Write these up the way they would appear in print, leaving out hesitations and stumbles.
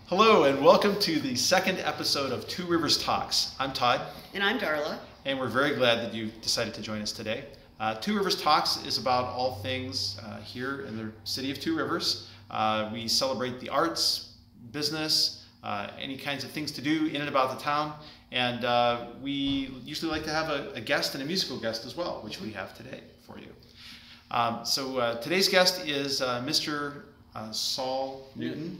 Hello and welcome to the second episode of Two Rivers Talks. I'm Todd. And I'm Darla. And we're very glad that you decided to join us today. Two Rivers Talks is about all things here in the city of Two Rivers. We celebrate the arts, business, any kinds of things to do in and about the town. And we usually like to have a guest and a musical guest as well, which we have today for you. So today's guest is Mr. Saul Newton.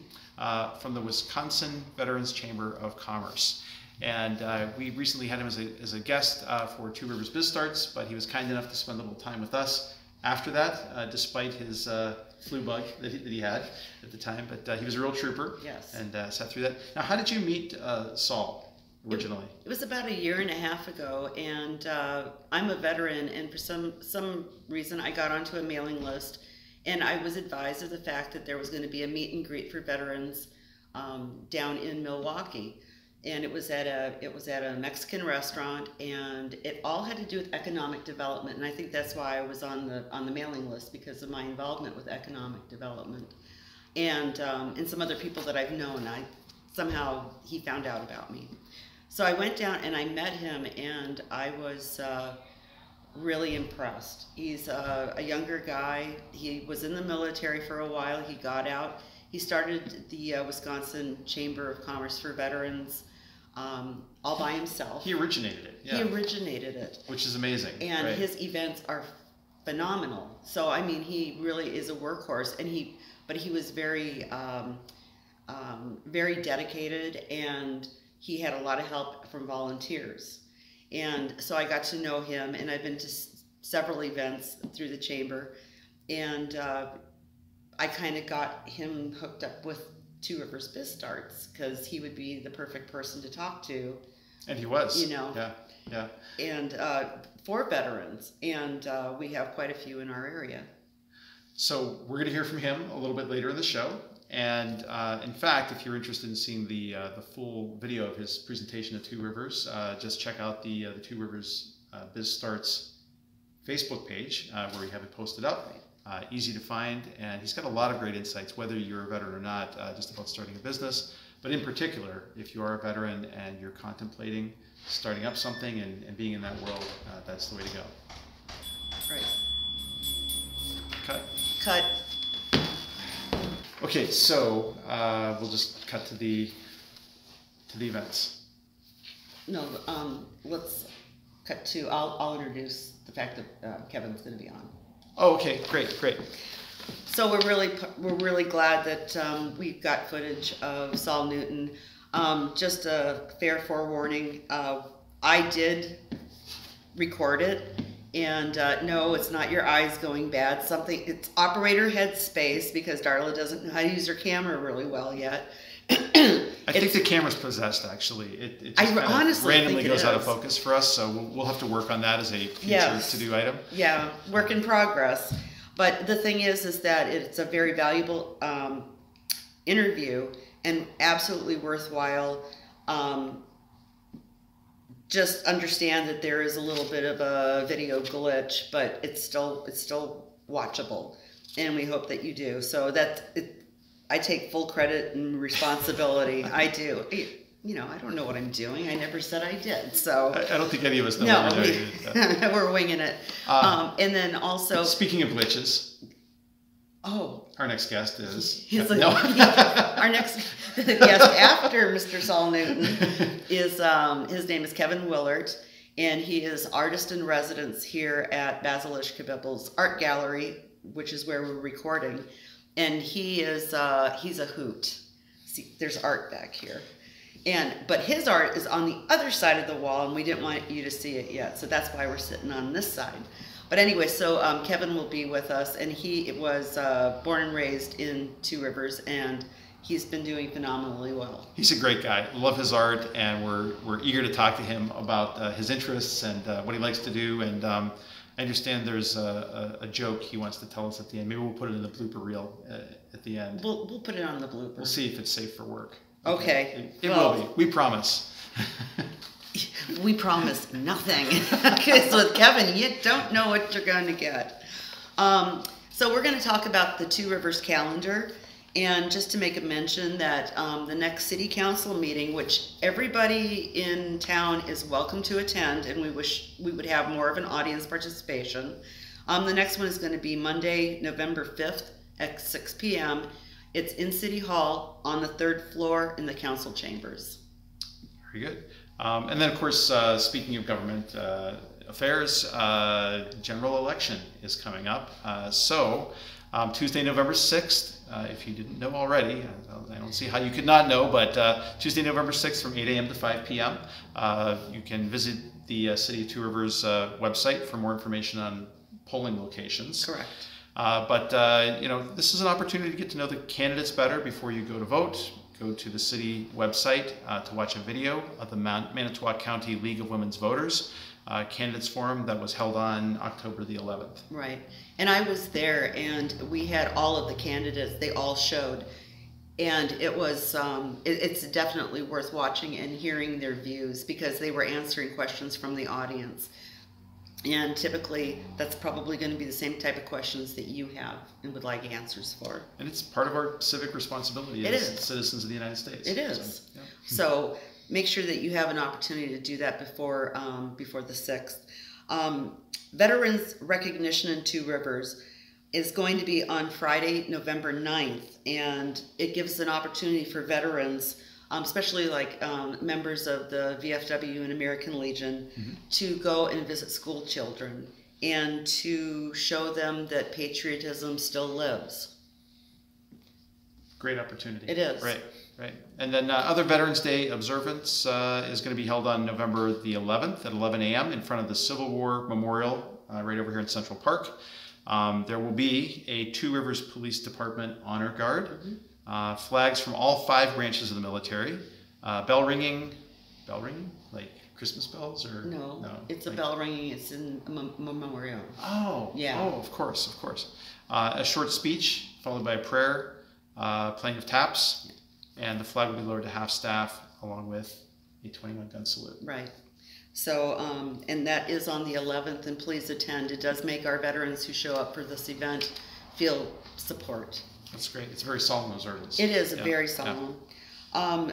From the Wisconsin Veterans Chamber of Commerce. And we recently had him as a guest for Two Rivers Biz Starts, but he was kind enough to spend a little time with us after that, despite his flu bug that he had at the time. But he was a real trooper. Yes. And sat through that. Now, how did you meet Saul originally? It was about 1.5 years ago, and I'm a veteran, and for some reason I got onto a mailing list. And I was advised of the fact that there was going to be a meet and greet for veterans down in Milwaukee, and it was at a Mexican restaurant, and it all had to do with economic development. And I think that's why I was on the mailing list, because of my involvement with economic development, and some other people that I've known. Somehow he found out about me, so I went down and I met him, and I was really impressed. He's a younger guy. He was in the military for a while. He got out. He started the Wisconsin Chamber of Commerce for Veterans all by himself. He originated it. Yeah. He originated it. Which is amazing. And right? His events are phenomenal. So I mean, he really is a workhorse. But he was very, very dedicated, and he had a lot of help from volunteers. And so I got to know him, and I've been to several events through the chamber, and I kind of got him hooked up with Two Rivers Biz Starts, because he would be the perfect person to talk to. And he was. You know. Yeah, yeah. And for veterans, and we have quite a few in our area. So we're going to hear from him a little bit later in the show. And in fact, if you're interested in seeing the full video of his presentation at Two Rivers, just check out the Two Rivers Biz Starts Facebook page where we have it posted up. Easy to find, and he's got a lot of great insights, whether you're a veteran or not, just about starting a business. But in particular, if you are a veteran and you're contemplating starting up something and being in that world, that's the way to go. Right. Cut. Okay, so we'll just cut to the events. No, let's cut to. I'll introduce the fact that Kevin's going to be on. Oh, okay, great. So we're really glad that we got footage of Saul Newton. Just a fair forewarning, I did record it. And no, it's not your eyes going bad. It's operator headspace, because Darla doesn't know how to use her camera really well yet. I think the camera's possessed, actually. It just honestly randomly goes out of focus for us, so we'll have to work on that as a future to-do item. Yeah, work in progress. But the thing is that it's a very valuable interview, and absolutely worthwhile. Just understand that there is a little bit of a video glitch, but it's still watchable, and we hope that you do. So I take full credit and responsibility. I do. You know, I don't know what I'm doing. I never said I did. So I don't think any of us know no, what we're doing. We're winging it. And then also, speaking of glitches. Oh, our next guest is our next guest after Mr. Saul Newton is his name is Kevin Willert, and he is artist in residence here at Basil Ishkabibbe's art gallery, which is where we're recording. And he's a hoot. See, there's art back here, but his art is on the other side of the wall, and we didn't want you to see it yet, so that's why we're sitting on this side. But anyway, so Kevin will be with us, and he was born and raised in Two Rivers, and he's been doing phenomenally well. He's a great guy. Love his art, and we're eager to talk to him about his interests and what he likes to do. And I understand there's a joke he wants to tell us at the end. Maybe we'll put it in the blooper reel at the end. We'll put it on the blooper. We'll see if it's safe for work. Okay. It will be. We promise. We promise nothing, because with Kevin, you don't know what you're going to get. So we're going to talk about the Two Rivers calendar, And just to make a mention that the next city council meeting, which everybody in town is welcome to attend, and we wish we would have more of an audience participation. The next one is going to be Monday, November 5th at 6 p.m. It's in City Hall on the 3rd floor in the council chambers. Very good. And then, of course, speaking of government affairs, general election is coming up. So Tuesday, November 6th, if you didn't know already, I don't see how you could not know, but Tuesday, November 6th from 8 a.m. to 5 p.m. You can visit the City of Two Rivers website for more information on polling locations. Correct. You know, this is an opportunity to get to know the candidates better before you go to vote. Go to the city website to watch a video of the Manitowoc County League of Women's Voters Candidates Forum that was held on October the 11th. Right. And I was there, and we had all of the candidates. They all showed. And it was, it's definitely worth watching and hearing their views because they were answering questions from the audience. And typically, that's probably going to be the same type of questions that you have and would like answers for. And it's part of our civic responsibility as citizens of the United States. It is. So, yeah. So make sure that you have an opportunity to do that before the 6th. Veterans Recognition in Two Rivers is going to be on Friday, November 9th, and it gives an opportunity for veterans, especially like members of the VFW and American Legion, to go and visit school children and to show them that patriotism still lives. Great opportunity. It is. Right. And then other Veterans Day Observance is going to be held on November the 11th at 11 a.m. in front of the Civil War Memorial right over here in Central Park. There will be a Two Rivers Police Department Honor Guard, flags from all 5 branches of the military, bell ringing, like Christmas bells or no, it's like a bell ringing. It's in a memorial. Oh, yeah. Oh, of course. A short speech followed by a prayer, playing of taps, and the flag will be lowered to half staff along with a 21-gun salute. Right. So, and that is on the 11th, and please attend. It does make our veterans who show up for this event feel support. That's great. It's a very solemn observance. It is very solemn. Yeah.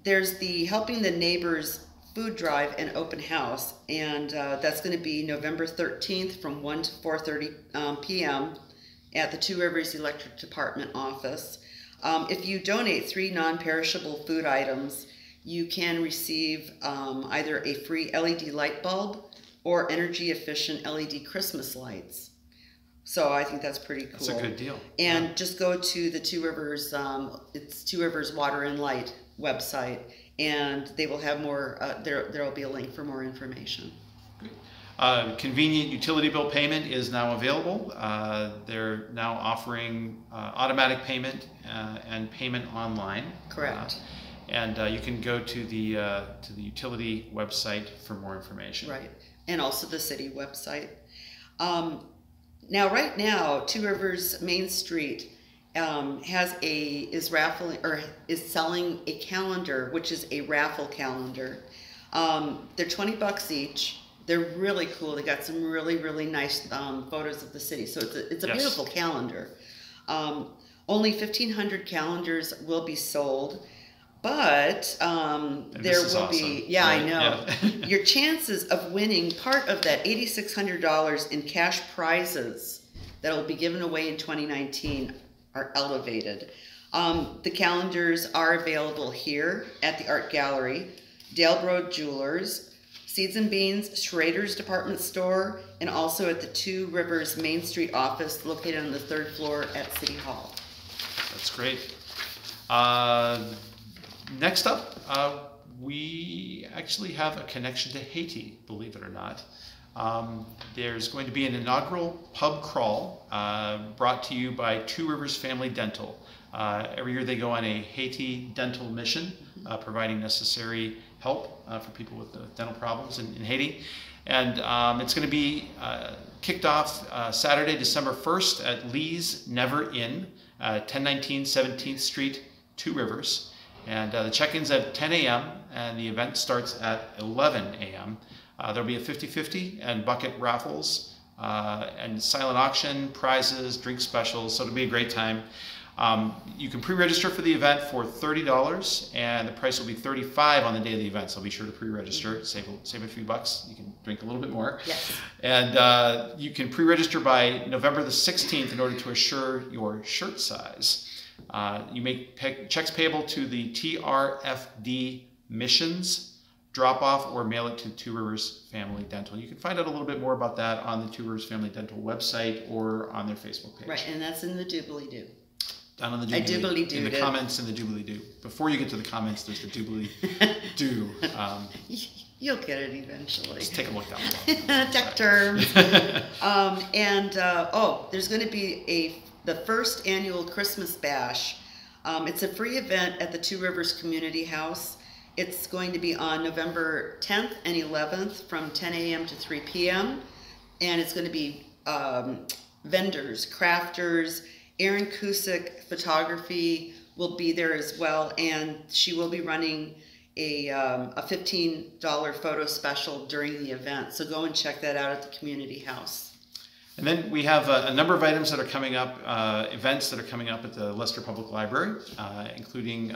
There's the Helping the Neighbors food drive and open house, and that's going to be November 13th from 1 to 4:30 p.m. at the Two Rivers Electric Department office. If you donate 3 non-perishable food items, you can receive either a free LED light bulb or energy-efficient LED Christmas lights. So I think that's pretty cool. That's a good deal. And just go to the Two Rivers, it's Two Rivers Water and Light website, and they will have more, there will be a link for more information. Great. Convenient utility bill payment is now available. They're now offering automatic payment and payment online. Correct. And you can go to the utility website for more information. Right, and also the city website. Now, right now, Two Rivers Main Street is selling a calendar, which is a raffle calendar. They're $20 each. They're really cool. They got some really, really nice photos of the city. So it's a beautiful calendar. Only 1,500 calendars will be sold. But there will be, right? I know. Yeah. Your chances of winning part of that $8,600 in cash prizes that will be given away in 2019 are elevated. The calendars are available here at the Art Gallery, Dalebroad Jewelers, Seeds and Beans, Schrader's Department Store, and also at the Two Rivers Main Street office located on the 3rd floor at City Hall. That's great. Next up, we actually have a connection to Haiti, believe it or not. There's going to be an inaugural pub crawl brought to you by Two Rivers Family Dental. Every year they go on a Haiti dental mission, providing necessary help for people with dental problems in Haiti. And it's going to be kicked off Saturday, December 1st at Lee's Never Inn, 1019 17th Street, Two Rivers. And the check-in's at 10 a.m. and the event starts at 11 a.m. There'll be a 50-50 and bucket raffles and silent auction, prizes, drink specials, so it'll be a great time. You can pre-register for the event for $30, and the price will be $35 on the day of the event. So be sure to pre-register, save a few bucks. You can drink a little bit more. Yes. And you can pre-register by November the 16th in order to assure your shirt size. You make checks payable to the TRFD Missions drop-off or mail it to Two Rivers Family Dental. You can find out a little bit more about that on the Two Rivers Family Dental website or on their Facebook page. Right, and that's in the doobly-doo. Down on the doobly-doo. In the comments in the doobly-doo. Before you get to the comments, there's the doobly-doo. You'll get it eventually. Just take a look down below. Tech terms. There's going to be the first annual Christmas Bash. It's a free event at the Two Rivers Community House. It's going to be on November 10th and 11th from 10 a.m. to 3 p.m. And it's going to be vendors, crafters. Erin Cusick Photography will be there as well, and she will be running a $15 photo special during the event. So go and check that out at the Community House. And then we have a number of items that are coming up, events that are coming up at the Leicester Public Library, including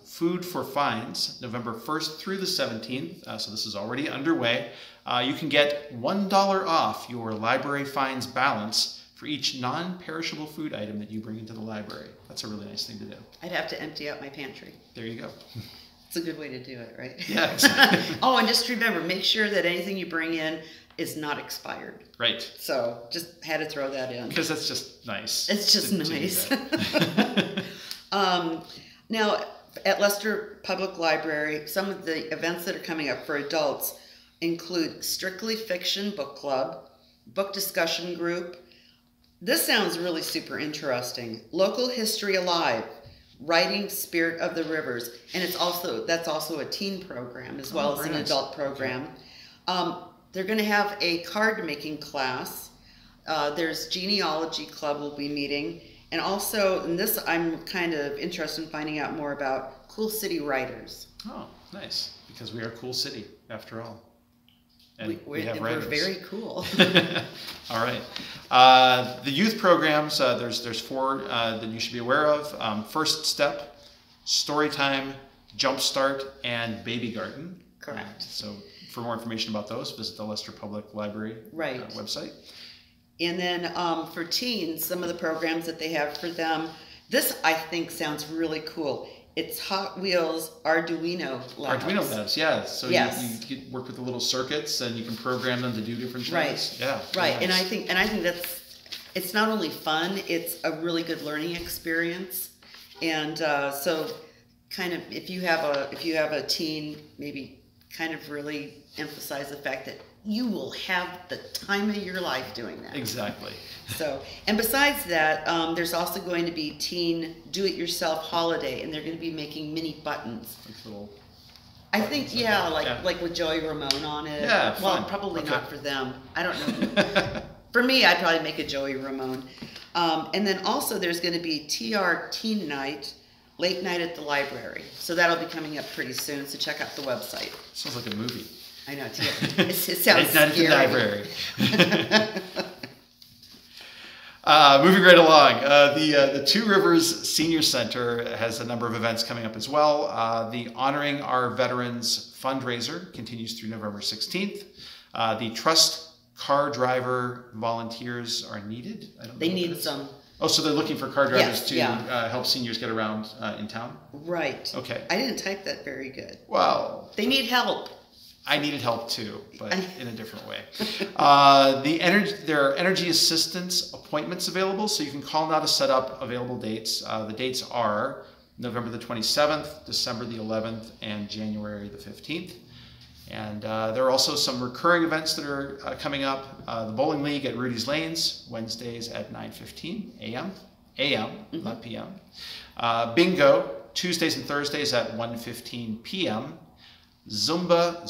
Food for Fines, November 1st through the 17th. So this is already underway. You can get $1 off your library fines balance for each non-perishable food item that you bring into the library. That's a really nice thing to do. I'd have to empty out my pantry. There you go. It's a good way to do it, right? Yeah, exactly. Oh, and just remember, make sure that anything you bring in is not expired. Right. So just had to throw that in. Because that's just nice. It's just nice. Now, at Leicester Public Library, some of the events that are coming up for adults include Strictly Fiction Book Club, Book Discussion Group. This sounds really super interesting. Local History Alive, Writing Spirit of the Rivers, and that's also a teen program as well as an adult program. They're going to have a card making class. There's Genealogy Club will be meeting, and also, and this I'm kind of interested in finding out more about, Cool City Writers. Oh, nice, because we are a cool city after all. And we're very cool. All right. The youth programs, there's four that you should be aware of. First Step, Storytime, Jumpstart, and Baby Garden. Correct. So for more information about those, visit the Leicester Public Library website. And then for teens, some of the programs that they have for them, this I think sounds really cool. It's Hot Wheels Arduino labs. Arduino labs, yeah. So you work with the little circuits, and you can program them to do different things. Right. Yeah. Right. Nice. And I think it's not only fun; it's a really good learning experience. And so, kind of, if you have a teen, maybe kind of really emphasize the fact that you will have the time of your life doing that. Exactly. So, and besides that, there's also going to be teen do-it-yourself holiday, and they're going to be making mini buttons. Like little. I think, like with Joey Ramone on it. Yeah. Well, fun. probably not for them. I don't know. For me, I'd probably make a Joey Ramone. And then also, there's going to be TR Teen Night, late night at the library. So that'll be coming up pretty soon. So check out the website. Sounds like a movie. I know, it sounds scary. Late night at the library. Moving right along, the Two Rivers Senior Center has a number of events coming up as well. The Honoring Our Veterans fundraiser continues through November 16th. The Trust Car Driver volunteers are needed. They need some. Oh, so they're looking for car drivers to help seniors get around in town? Right. Okay. I didn't type that very good. Well. They need help. I needed help too, but in a different way. There are energy assistance appointments available, so you can call now to set up available dates. The dates are November the 27th, December the 11th, and January the 15th. And there are also some recurring events that are coming up. The Bowling League at Rudy's Lanes, Wednesdays at 9:15 a.m. Not p.m. Bingo, Tuesdays and Thursdays at 1:15 p.m. Zumba,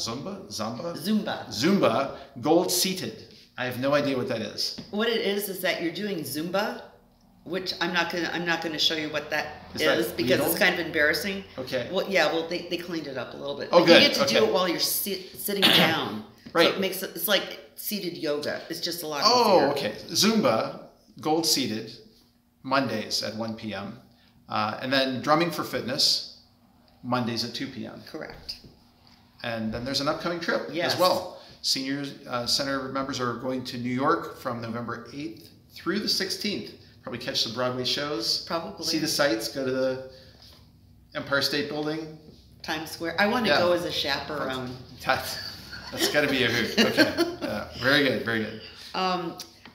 gold seated. I have no idea what that is. What it is that you're doing Zumba, which I'm not gonna show you what that is because it's kind of embarrassing. Okay. Well, they cleaned it up a little bit. Oh, but good. You get to do it while you're sitting down. Right. So it's like seated yoga. It's just a lot. Oh, okay. Zumba, gold seated, Mondays at 1 p.m. And then Drumming for Fitness, Mondays at 2 p.m. Correct. And then there's an upcoming trip as well. Senior Center members are going to New York from November 8th through the 16th. Probably catch the Broadway shows. Probably. See the sights, go to the Empire State Building. Times Square. I want to go as a chaperone. That's got to be a hoot. Okay. Very good, very good.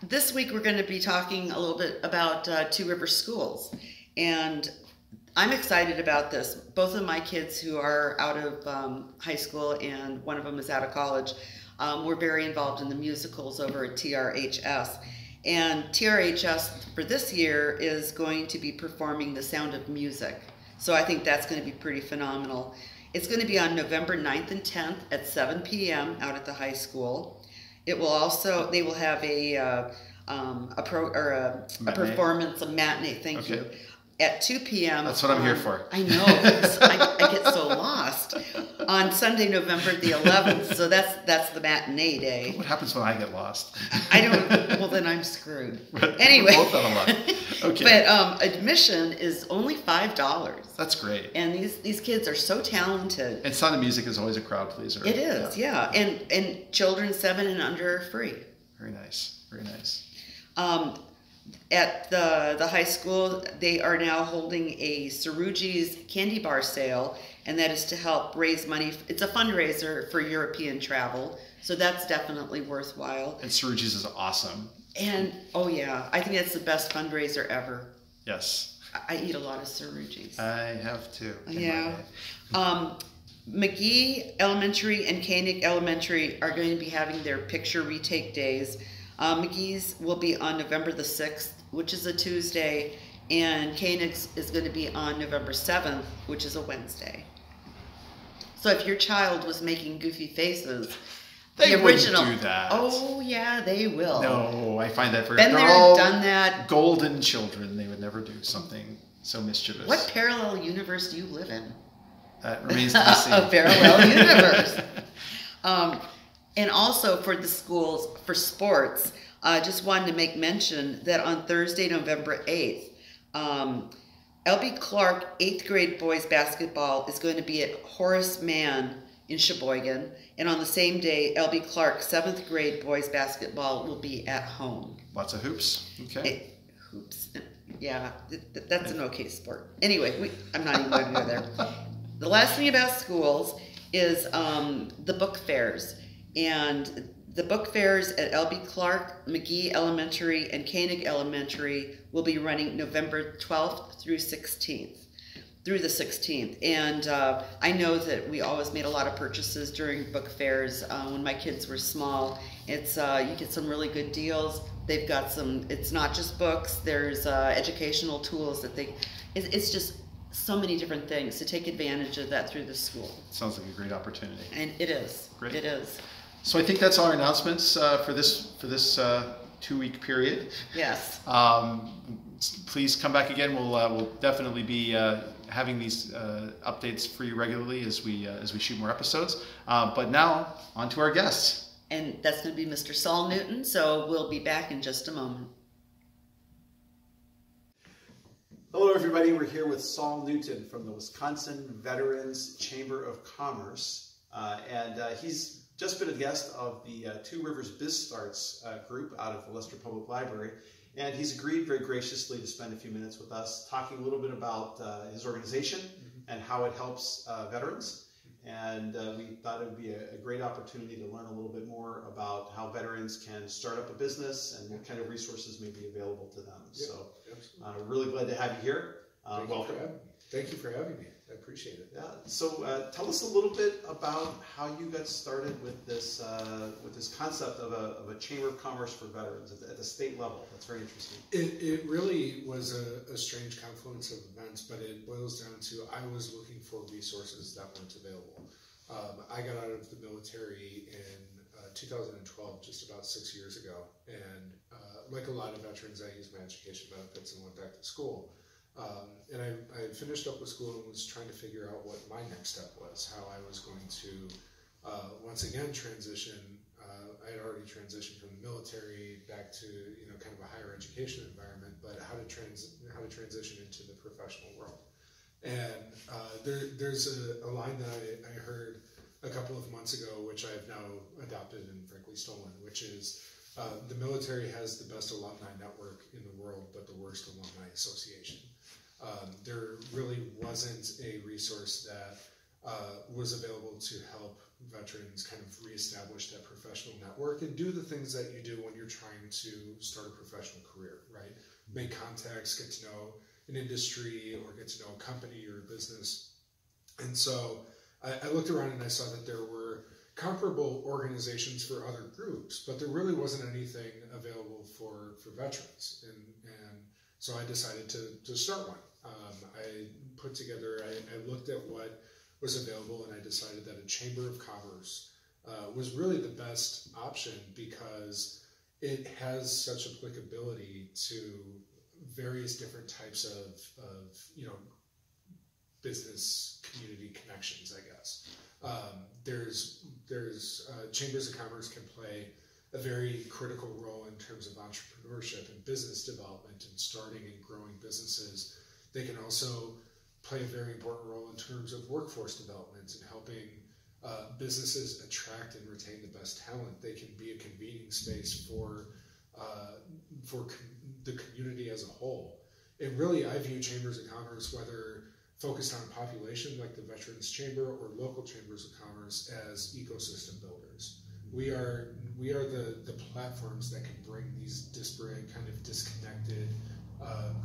This week we're going to be talking a little bit about Two Rivers schools. And I'm excited about this. Both of my kids who are out of high school and one of them is out of college were very involved in the musicals over at TRHS. And TRHS for this year is going to be performing The Sound of Music. So I think that's going to be pretty phenomenal. It's going to be on November 9th and 10th at 7 p.m. out at the high school. It will also, they will have a performance, a matinee, thank you, at 2 p.m. That's what I'm here for. I know. I get so lost. On Sunday, November the 11th. So that's the matinee day. What happens when I get lost? I don't. Well, then I'm screwed. Anyway. We're both out of luck. Okay. But admission is only $5. That's great. And these kids are so talented. And Sound of Music is always a crowd pleaser. It is, yeah. And children 7 and under are free. Very nice. Very nice. At the high school, they are now holding a Cerrugi's candy bar sale, and that is to help raise money. It's a fundraiser for European travel, so that's definitely worthwhile. And Cerrugi's is awesome. And, oh yeah, I think that's the best fundraiser ever. Yes. I eat a lot of Cerrugi's. I have too. Yeah. McGee Elementary and Koenig Elementary are going to be having their picture retake days. McGee's will be on November the 6th, which is a Tuesday, and Koenig's is going to be on November 7th, which is a Wednesday. So if your child was making goofy faces, they the original, wouldn't do that. Oh yeah, they will. No, I find that Been there, all done that. Golden children. They would never do something so mischievous. What parallel universe do you live in? That remains to be seen. A parallel universe. And also for the schools, for sports, I just wanted to make mention that on Thursday, November 8th, L.B. Clark 8th grade boys basketball is going to be at Horace Mann in Sheboygan. And on the same day, L.B. Clark 7th grade boys basketball will be at home. Lots of hoops. Okay. Hoops. Yeah, that's an okay sport. Anyway, I'm not even going to go there. The last thing about schools is the book fairs. And the book fairs at L.B. Clark, McGee Elementary, and Koenig Elementary will be running November 12th through the 16th. And I know that we always made a lot of purchases during book fairs when my kids were small. It's you get some really good deals. They've got some, it's not just books, there's educational tools that it's just so many different things to take advantage of that through the school. Sounds like a great opportunity. And it is. Great. It is. So I think that's all our announcements for this 2-week period. Yes. Please come back again. We'll definitely be having these updates for you regularly as we shoot more episodes. But now on to our guests. And that's going to be Mr. Saul Newton. So we'll be back in just a moment. Hello, everybody. We're here with Saul Newton from the Wisconsin Veterans Chamber of Commerce, and he's just been a guest of the Two Rivers Biz Starts group out of the Leicester Public Library, and he's agreed very graciously to spend a few minutes with us talking a little bit about his organization and how it helps veterans. And we thought it would be a great opportunity to learn a little bit more about how veterans can start up a business and what kind of resources may be available to them. Yeah, so really glad to have you here. Welcome. Thank you for having me. I appreciate it. Yeah. So tell us a little bit about how you got started with this concept of a chamber of commerce for veterans at the state level. That's very interesting. It really was a strange confluence of events, but it boils down to I was looking for resources that weren't available. I got out of the military in 2012, just about 6 years ago, and like a lot of veterans, I used my education benefits and went back to school. And I finished up with school and was trying to figure out what my next step was, how I was going to once again transition. I had already transitioned from the military back to kind of a higher education environment, but how to transition into the professional world. And there's a line that I heard a couple of months ago, which I've now adopted and frankly stolen, which is the military has the best alumni network in the world, but the worst alumni association. There really wasn't a resource that was available to help veterans kind of reestablish that professional network and do the things that you do when you're trying to start a professional career, right? Make contacts, get to know an industry, or get to know a company or a business. And so I looked around and I saw that there were comparable organizations for other groups, but there really wasn't anything available for veterans. And so I decided to start one. I put together, I looked at what was available, and I decided that a Chamber of Commerce was really the best option because it has such applicability to various different types of business community connections, I guess. There's Chambers of Commerce can play a very critical role in terms of entrepreneurship and business development and starting and growing businesses. They can also play a very important role in terms of workforce development and helping businesses attract and retain the best talent. They can be a convening space for the community as a whole. And really, I view Chambers of Commerce, whether focused on population like the Veterans Chamber or local Chambers of Commerce, as ecosystem builders. We are the platforms that can bring these disparate, kind of disconnected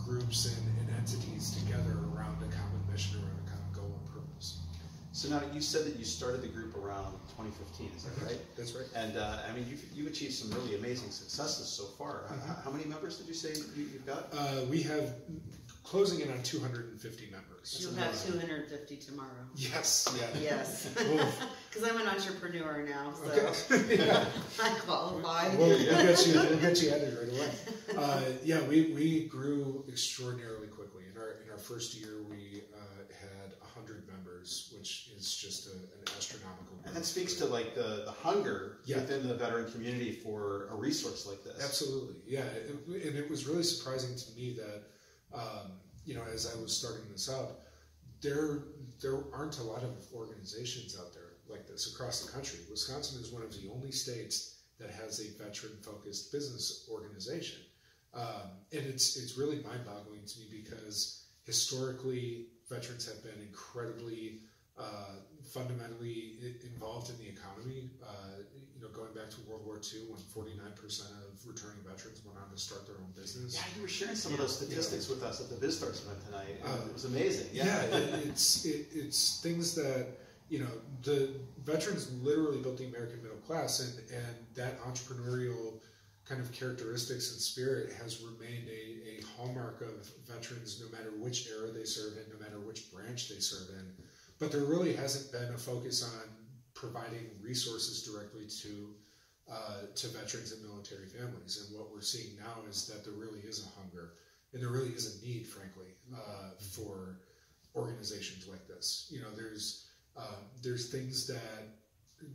groups and entities together around a common mission, around a common goal and purpose. So now you said that you started the group around 2015, is that right? That's right. And I mean, you've achieved some really amazing successes so far. How many members did you say you've got? We have closing in on 250 members. You'll have 250 tomorrow. Yes. Yeah. Yes. Because I'm an entrepreneur now, so Okay. Yeah. I qualify. We'll get you added right away. We grew extraordinarily quickly. In our first year, we had 100 members, which is just an astronomical growth. And that speaks to like the hunger within the veteran community for a resource like this. Absolutely, yeah. And it was really surprising to me that, as I was starting this up, there aren't a lot of organizations out there like this across the country. Wisconsin is one of the only states that has a veteran-focused business organization. And it's really mind-boggling to me because historically, veterans have been incredibly fundamentally involved in the economy. Going back to World War II, when 49% of returning veterans went on to start their own business. Yeah, you were sharing some of those statistics with us at the BizStarts event tonight. It was amazing. It's things that the veterans literally built the American middle class, and that entrepreneurial kind of characteristics and spirit has remained a hallmark of veterans, no matter which era they serve in, no matter which branch they serve in. But there really hasn't been a focus on providing resources directly to veterans and military families. And what we're seeing now is that there really is a hunger, and there really is a need, frankly, for organizations like this. There's things that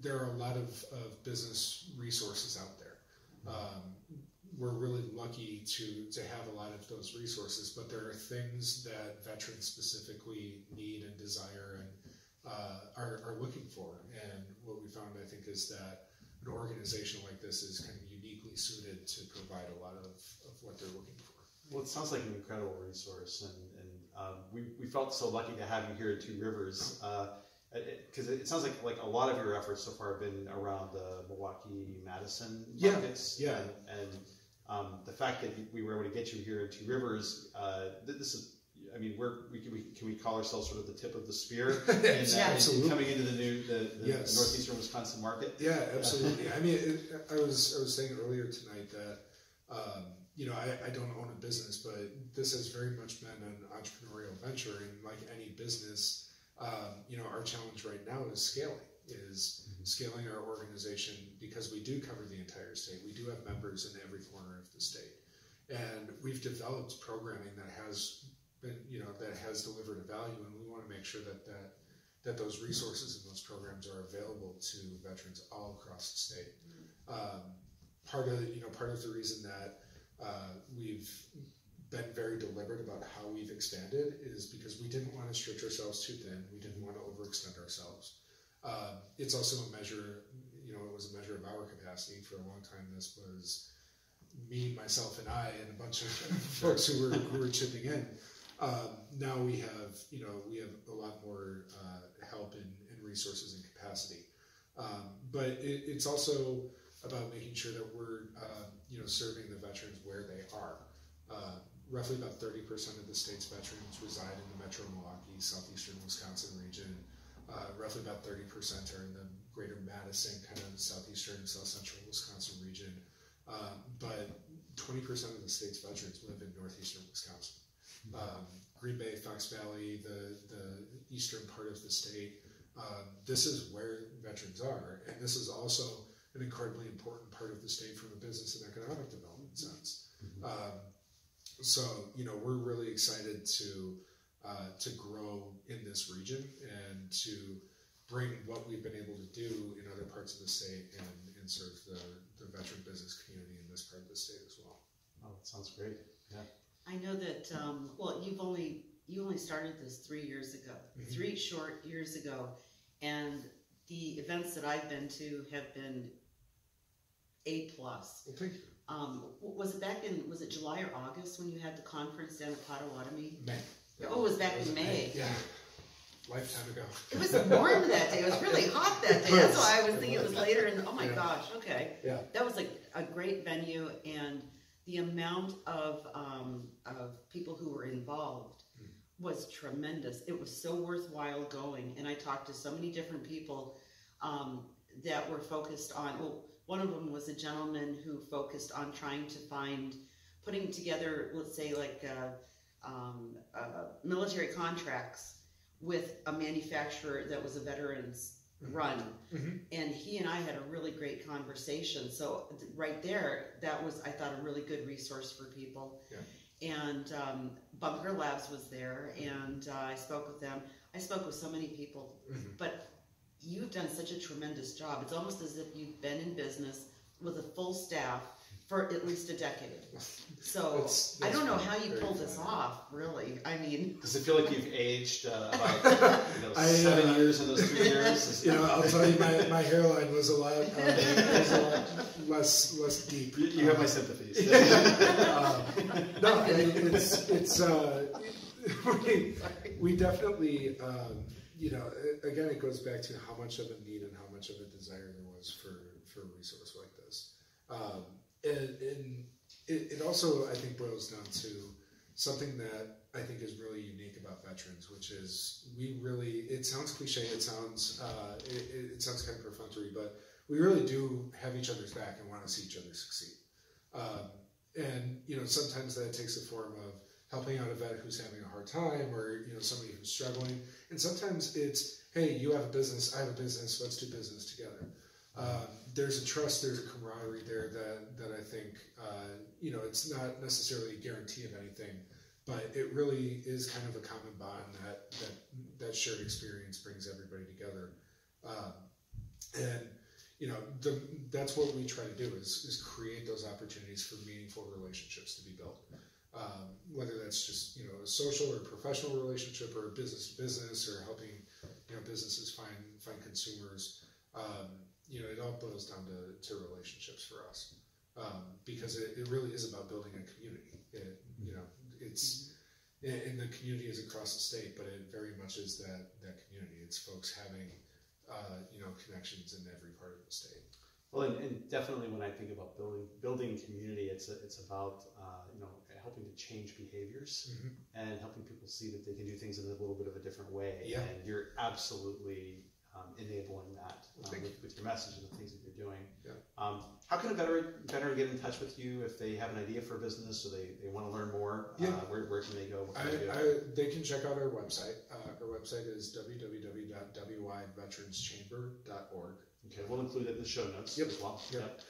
there are a lot of business resources out there. We're really lucky to have a lot of those resources, but there are things that veterans specifically need and desire and are looking for. And what we found, I think, is that an organization like this is kind of uniquely suited to provide a lot of what they're looking for. Well, it sounds like an incredible resource, and we felt so lucky to have you here at Two Rivers, because it sounds like a lot of your efforts so far have been around the Milwaukee-Madison markets. Yeah. And the fact that we were able to get you here at Two Rivers, this is, I mean, can we call ourselves sort of the tip of the spear in coming into the northeastern Wisconsin market? Yeah, absolutely. I mean, I was saying earlier tonight that I don't own a business, but this has very much been an entrepreneurial venture, and like any business, our challenge right now is scaling our organization, because we do cover the entire state. We do have members in every corner of the state, and we've developed programming that has been, that has delivered a value, and we want to make sure that that those resources and those programs are available to veterans all across the state. Part of the reason that we've been very deliberate about how we've expanded is because we didn't want to stretch ourselves too thin. We didn't want to overextend ourselves. It's also a measure, it was a measure of our capacity. For a long time, this was me, myself, and I, and a bunch of folks who were chipping in. Now we have a lot more help and resources and capacity. But it's also about making sure that we're serving the veterans where they are. Roughly about 30% of the state's veterans reside in the metro Milwaukee, southeastern Wisconsin region. Roughly about 30% are in the greater Madison, kind of southeastern, south central Wisconsin region. But 20% of the state's veterans live in northeastern Wisconsin. Green Bay, Fox Valley, the eastern part of the state. This is where veterans are, and this is also an incredibly important part of the state from a business and economic development sense. So we're really excited to grow in this region and to bring what we've been able to do in other parts of the state and serve the veteran business community in this part of the state as well. Oh, that sounds great. Yeah. I know that, you only started this 3 years ago, 3 short years ago, and the events that I've been to have been A+. Well, thank you. Was it July or August when you had the conference down at Potawatomi? May. Oh, it was back in May. Yeah. Lifetime ago. It was warm that day. It was really hot that day. That's why I was thinking it was later. And oh my gosh, okay. Yeah. That was a great venue, and the amount of people who were involved was tremendous. It was so worthwhile going, and I talked to so many different people that were focused on. Well, one of them was a gentleman who focused on putting together, let's say, like military contracts with a manufacturer that was a veterans run. And he and I had a really great conversation. So right there, that was, I thought, a really good resource for people. Yeah. And Bunker Labs was there, and I spoke with them. I spoke with so many people, but you've done such a tremendous job. It's almost as if you've been in business with a full staff for at least a decade. So that's I don't know how you pull this off, really. I mean, does it feel like you've aged about 7 years in those 3 years? I'll tell you, my hairline was a lot less deep. You have my sympathies. No, I mean, we definitely. Again, it goes back to how much of a need and how much of a desire there was for a resource like this. And it also, I think, boils down to something that I think is really unique about veterans, which is it sounds cliche, it sounds kind of perfunctory, but we really do have each other's back and want to see each other succeed. And sometimes that takes the form of helping out a vet who's having a hard time, or somebody who's struggling. And sometimes it's, hey, you have a business, I have a business, let's do business together. There's a trust, there's a camaraderie there that I think, it's not necessarily a guarantee of anything, but it really is kind of a common bond that shared experience brings everybody together. That's what we try to do is create those opportunities for meaningful relationships to be built. Whether that's just a social or professional relationship, or business to business, or helping businesses find consumers. It all boils down to relationships for us, because it really is about building a community. And the community is across the state, but it very much is that community. It's folks having connections in every part of the state. Well, and definitely when I think about building community, it's about helping to change behaviors and helping people see that they can do things in a little bit of a different way. Yeah. And you're absolutely enabling that with your message and the things that you're doing. Yeah. How can a veteran get in touch with you if they have an idea for a business or they want to learn more? Yeah. Where can they go? They can check out our website. Our website is www.wyveteranschamber.org. Okay, we'll include it in the show notes as well. Yep.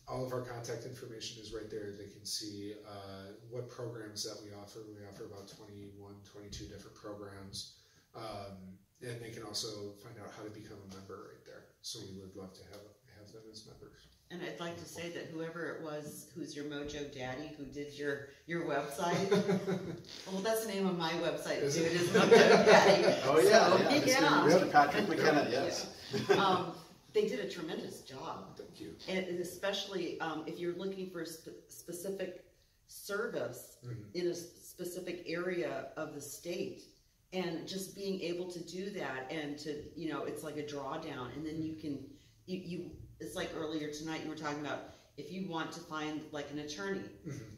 All of our contact information is right there. They can see what programs that we offer. We offer about 21, 22 different programs. And they can also find out how to become a member right there. So we would love to have them as members. And I'd like to say that whoever it was, who's your mojo daddy, who did your website, well, that's the name of my website too. It is Mojo Daddy. Oh yeah, So, yeah. Mr. Patrick McKenna, yes. Yeah. They did a tremendous job. Thank you. And especially if you're looking for a specific service in a specific area of the state, and just being able to do that, and to, you know, it's like a drawdown, and then you can, it's like earlier tonight you were talking about, if you want to find like an attorney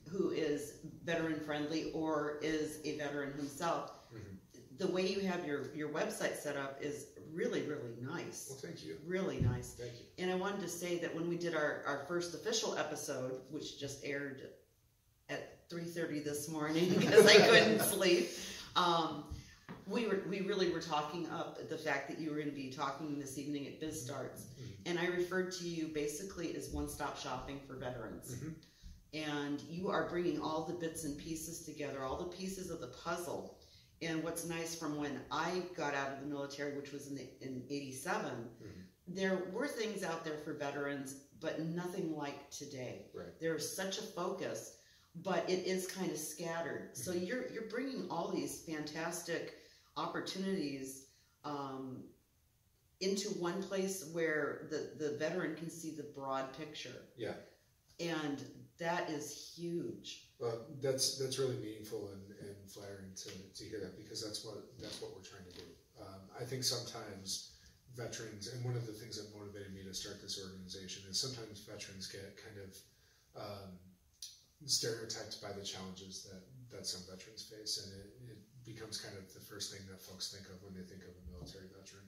who is veteran friendly or is a veteran himself, the way you have your website set up is really, really nice. Well, thank you. Really nice. Thank you. And I wanted to say that when we did our first official episode, which just aired at 3:30 this morning because I couldn't sleep, we really were talking up the fact that you were going to be talking this evening at Biz Starts, and I referred to you basically as one-stop shopping for veterans. And you are bringing all the bits and pieces together, all the pieces of the puzzle. And what's nice, from when I got out of the military, which was in '87, there were things out there for veterans, but nothing like today. Right. There's such a focus, but it is kind of scattered. So you're bringing all these fantastic opportunities into one place where the veteran can see the broad picture. Yeah. And that is huge. Well, that's really meaningful and flattering to hear that, because that's what we're trying to do. I think sometimes veterans, and one of the things that motivated me to start this organization is sometimes veterans get kind of stereotyped by the challenges that some veterans face, and it becomes kind of the first thing that folks think of when they think of a military veteran.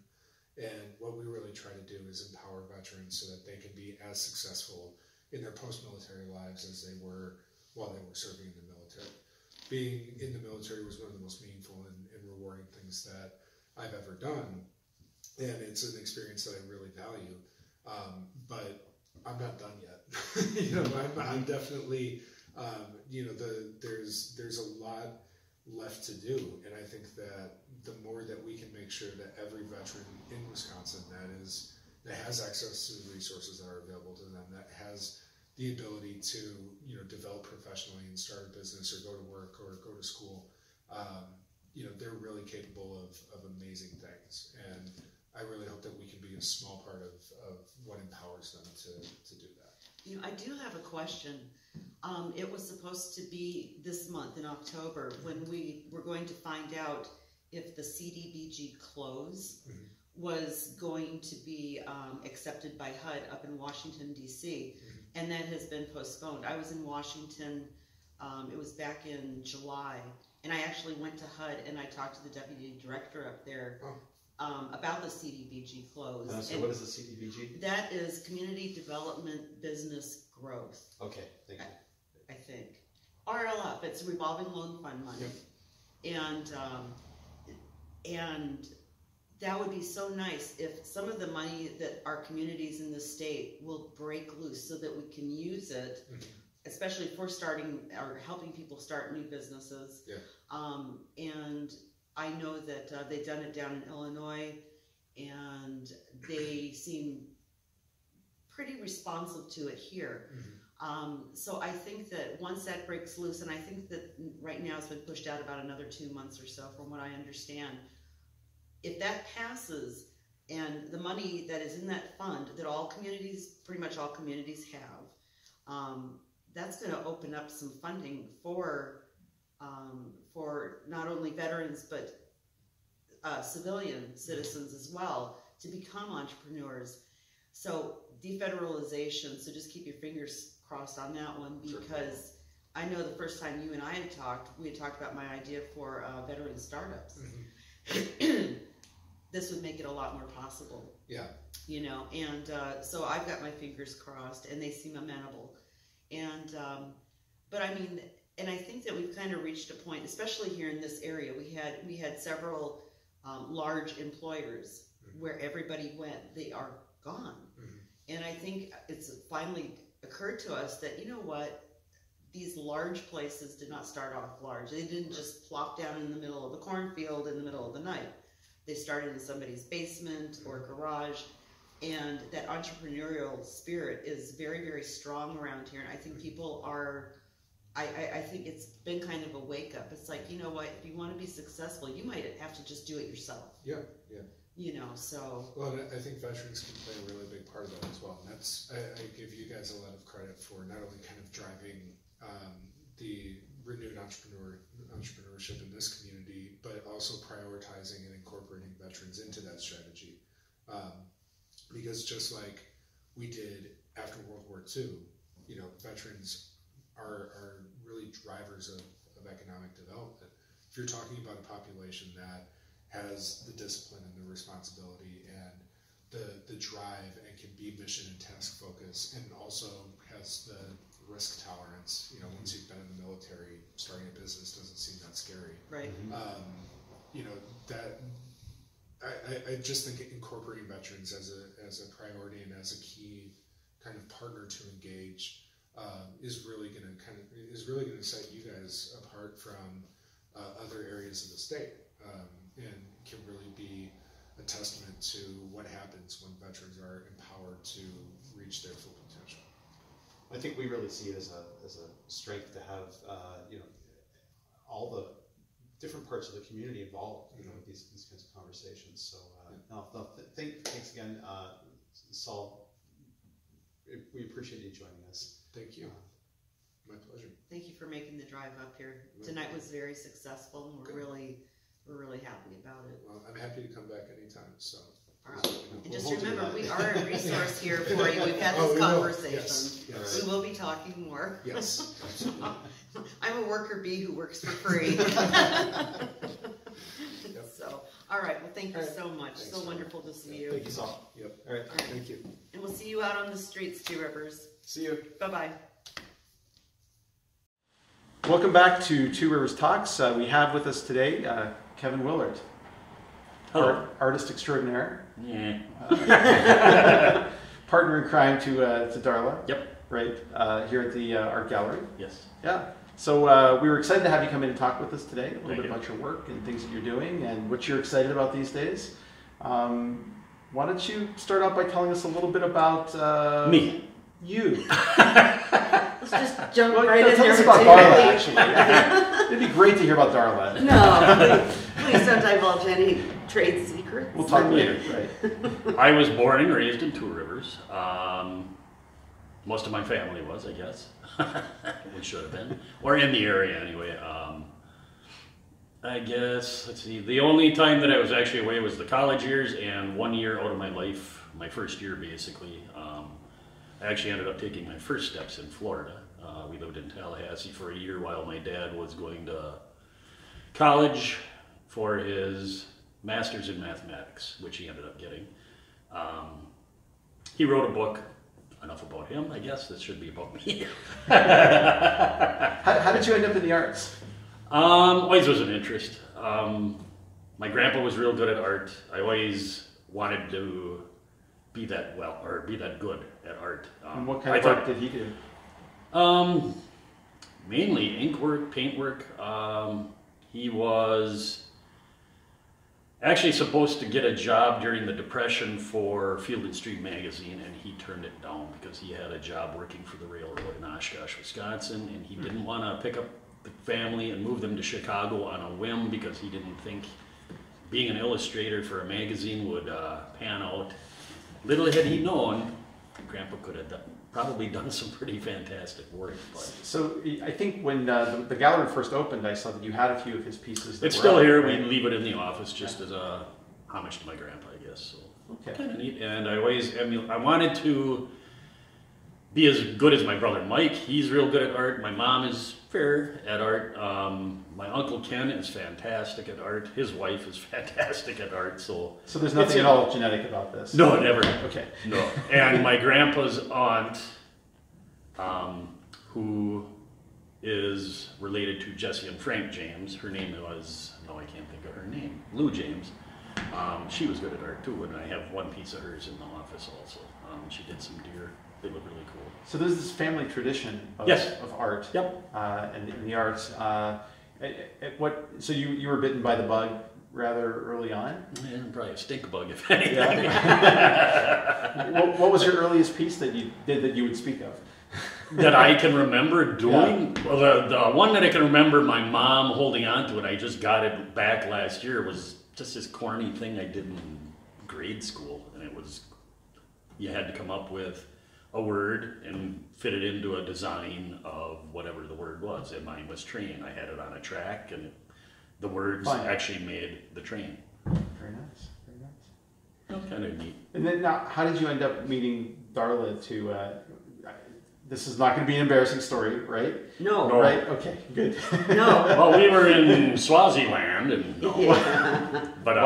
And what we really try to do is empower veterans so that they can be as successful in their post-military lives as they were while they were serving in the military. Being in the military was one of the most meaningful and rewarding things that I've ever done, and it's an experience that I really value. But I'm not done yet. I'm definitely, there's a lot left to do, and I think that the more that we can make sure that every veteran in Wisconsin that has access to the resources that are available to them, that has the ability to develop professionally and start a business or go to work or go to school, they're really capable of amazing things, and I really hope that we can be a small part of what empowers them to do that. I do have a question. It was supposed to be this month in October when we were going to find out if the CDBG close was going to be accepted by HUD up in Washington, D.C., and that has been postponed. I was in Washington, it was back in July, and I actually went to HUD and I talked to the deputy director up there about the CDBG close. So what is the CDBG? That is Community Development Business Growth. Okay, thank you. I think. RLF, it's revolving loan fund money. Yep. And that would be so nice if some of the money that our communities in the state will break loose so that we can use it, especially if we're starting or helping people start new businesses. Yeah. And I know that they've done it down in Illinois, and they seem pretty responsive to it here. So I think that once that breaks loose, and I think that right now it's been pushed out about another 2 months or so from what I understand, if that passes and the money that is in that fund that pretty much all communities have, that's going to open up some funding for not only veterans but civilian citizens as well to become entrepreneurs. So defederalization, so just keep your fingers crossed on that one, because I know the first time you and I had talked, we had talked about my idea for veteran startups. This would make it a lot more possible. Yeah. And so I've got my fingers crossed, and they seem amenable. And, but I mean, and I think that we've kind of reached a point, especially here in this area, we had several large employers where everybody went, they are gone. And I think it's finally occurred to us that, these large places did not start off large. They didn't just plop down in the middle of the cornfield in the middle of the night. they started in somebody's basement or garage, and that entrepreneurial spirit is very, very strong around here. And I think people are, I think it's been kind of a wake up. It's like, you know what, if you want to be successful, you might have to just do it yourself. Yeah, yeah. You know, so. Well, I think veterans can play a really big part of that as well. And that's, I give you guys a lot of credit for not only kind of driving the renewed entrepreneurship in this community, but also prioritizing and incorporating veterans into that strategy. Because just like we did after World War II, you know, veterans are really drivers of economic development. If you're talking about a population that has the discipline and the responsibility and the drive and can be mission and task focused, and also has the risk tolerance, you know, once you've been in the military, starting a business doesn't seem that scary. Right. You know, that I just think incorporating veterans as a priority and as a key kind of partner to engage is really going to set you guys apart from other areas of the state, and can really be a testament to what happens when veterans are empowered to reach their full potential. I think we really see it as a strength to have you know, all the different parts of the community involved, you know, with these kinds of conversations. So thanks again, Saul. We appreciate you joining us. Thank you. My pleasure. Thank you for making the drive up here. Tonight was very successful, and we're really happy about it. Well, I'm happy to come back anytime. So. All right. And just remember, we are a resource here for you. We've had this conversation. Yes. We will be talking more. Yes, absolutely. I'm a worker bee who works for free. So, all right. Well, thank you so much. Thanks, so wonderful to see you. Thank you, Saul. Yep. All right. Thank you. And we'll see you out on the streets, Two Rivers. See you. Bye-bye. Welcome back to Two Rivers Talks. We have with us today Kevin Willard, artist extraordinaire. Yeah. Partner in crime to Darla. Yep. Right, here at the art gallery. Yes. Yeah. So we were excited to have you come in and talk with us today, a little Thank bit you. about your work and things that you're doing and what you're excited about these days. Why don't you start out by telling us a little bit about Me. You. Let's just jump right in tell there. us about Darla, actually. It'd be great to hear about Darla. No, please don't divulge any trade secrets. We'll talk later, right? I was born and raised in Two Rivers. Most of my family was, I guess. We should have been. Or in the area, anyway. I guess, let's see, the only time that I was actually away was the college years, and 1 year out of my life, my first year basically, I actually ended up taking my first steps in Florida. We lived in Tallahassee for a year while my dad was going to college for his master's in mathematics, which he ended up getting. He wrote a book. Enough about him, I guess. This should be about me. How did you end up in the arts? Always was an interest. My grandpa was real good at art. I always wanted to be that good at art. And what kind of art did he do? Mainly ink work, paint work. He was actually supposed to get a job during the Depression for Field and Street magazine, and he turned it down because he had a job working for the railroad in Oshkosh, Wisconsin, and he didn't want to pick up the family and move them to Chicago on a whim because he didn't think being an illustrator for a magazine would pan out. Little had he known, Grandpa could have probably done some pretty fantastic work. But. So I think when the gallery first opened, I saw that you had a few of his pieces. It's still here. Right? We leave it in the office just as a homage to my grandpa, I guess. So okay. Kind of neat. And I wanted to be as good as my brother Mike. He's real good at art. My mom is fair at art. My uncle Ken is fantastic at art. His wife is fantastic at art. So there's nothing at all genetic about this? No, never. Okay. No. And my grandpa's aunt, who is related to Jesse and Frank James, her name was, no, I can't think of her name, Lou James. She was good at art too, and I have one piece of hers in the office also. She did some deer. They look really cool. So there's this family tradition of, yes. of art. Yep. And the arts. So you were bitten by the bug rather early on? Yeah, probably a stink bug, if anything. Yeah. What was your earliest piece that you did that you would speak of? That I can remember doing? Yeah. Well, the one that I can remember my mom holding on to, and I just got it back last year, was just this corny thing I did in grade school. And it was, you had to come up with a word and fit it into a design of whatever the word was. And mine was train. I had it on a track, and the words actually made the train. Very nice, very nice. Kind of neat. And then now, how did you end up meeting Darla to, this is not going to be an embarrassing story, right? No. Right? Okay, good. No. Well, we were in Swaziland, and but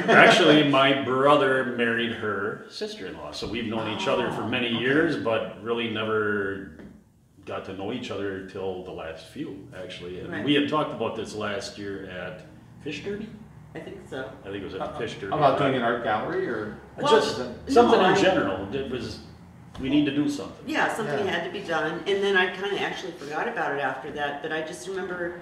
actually my brother married her sister-in-law, so we've known each other for many years, but really never got to know each other till the last few, actually. And we had talked about this last year at Fish Derby. I think so. I think it was at the Fish Derby. About doing an art gallery, or just something in general. It was. We need to do something. Yeah, something had to be done, and then I kind of actually forgot about it after that. But I just remember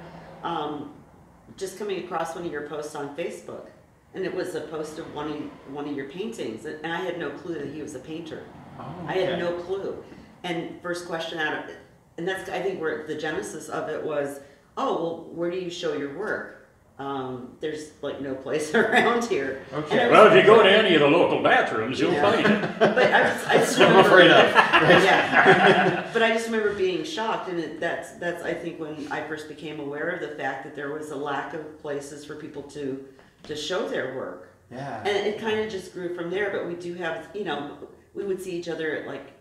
just coming across one of your posts on Facebook, and it was a post of one of your paintings, and I had no clue that he was a painter. Oh, I had no clue. And first question out of it, and that's I think where the genesis of it was. Oh, well, where do you show your work? There's like no place around here. Okay. Well, if you go to any of the local bathrooms, you'll find it. But I just remember, I'm afraid of. Yeah. But I just remember being shocked, and that's I think when I first became aware of the fact that there was a lack of places for people to show their work. Yeah. And it kind of just grew from there. But we do have, we would see each other at like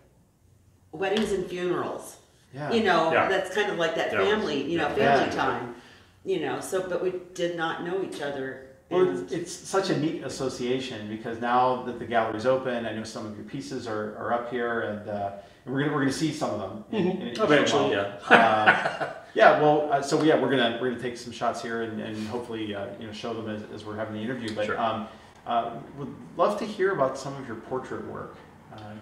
weddings and funerals. Yeah. That's kind of like that family, family time. So, but we did not know each other. Well, it's such a neat association, because now that the gallery's open, I know some of your pieces are up here, and we're gonna see some of them eventually. We're gonna take some shots here and hopefully show them as we're having the interview. But sure. Would love to hear about some of your portrait work.